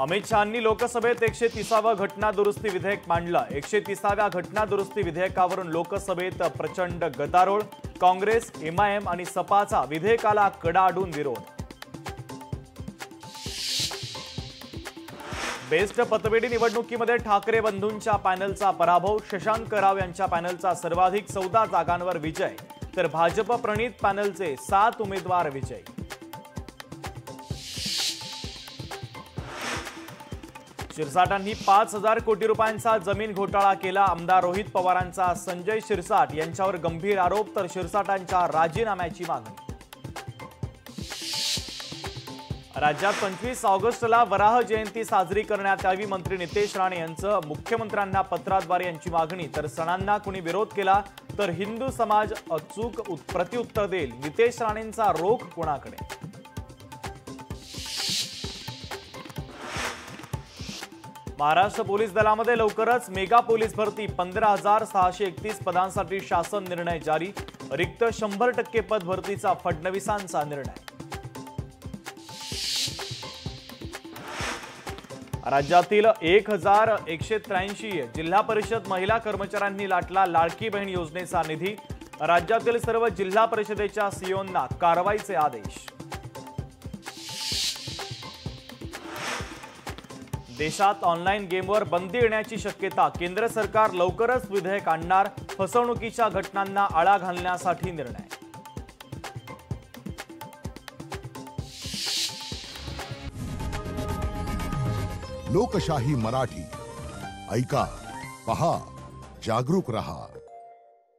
अमित शहांनी लोकसभेत 130वा घटना दुरुस्ती विधेयक मांडलं। 130व्या घटना दुरुस्ती विधेयकावरून लोकसभेत प्रचंड गदारोळ। काँग्रेस, एमआयएम आणि सपाचा विधेयकाला कडाडून विरोध। बेस्ट पतपेढी निवडणुकीमध्ये ठाकरे बंधूंच्या पॅनलचा पराभव। शशांक राव यांच्या पॅनलचा सर्वाधिक 14 जागांवर विजय, तर भाजप प्रणित पॅनलचे 7 उमेदवार विजयी। शिरसाटांनी 5000 कोटी रुपयांचा जमीन घोटाळा केला। आमदार रोहित पवारांचा संजय शिरसाट यांच्यावर गंभीर आरोप, तर शिरसाटांच्या राजीनाम्याची मागणी। राज्यात 25 ऑगस्टला वराह जयंती साजरी करण्यात यावी, मंत्री नितेश राणे यांचं मुख्यमंत्र्यांना पत्राद्वारे यांची मागणी। तर सणांना कुणी विरोध केला तर हिंदू समाज अचूक प्रत्युत्तर देईल, नितेश राणेंचा रोख कोणाकडे? महाराष्ट्र पोलीस दलामध्ये लवकरच मेगा पोलीस भरती। 15,631 पदांसाठी शासन निर्णय जारी। रिक्त 100% पद भरतीचा फडणवीसांचा निर्णय। राज्यातील 1183 जिल्हा परिषद महिला कर्मचाऱ्यांनी लाटला लाडकी बहीण योजनेचा निधी। राज्यातील सर्व जिल्हा परिषदेच्या सीईओंना कारवाईचे आदेश। देशात ऑनलाईन गेमवर बंदी येण्याची शक्यता। केंद्र सरकार लवकरच विधेयक आणणार। फसवणुकीच्या घटनांना आळा घालण्यासाठी निर्णय। लोकशाही मराठी ऐका, पहा, जागरूक रहा।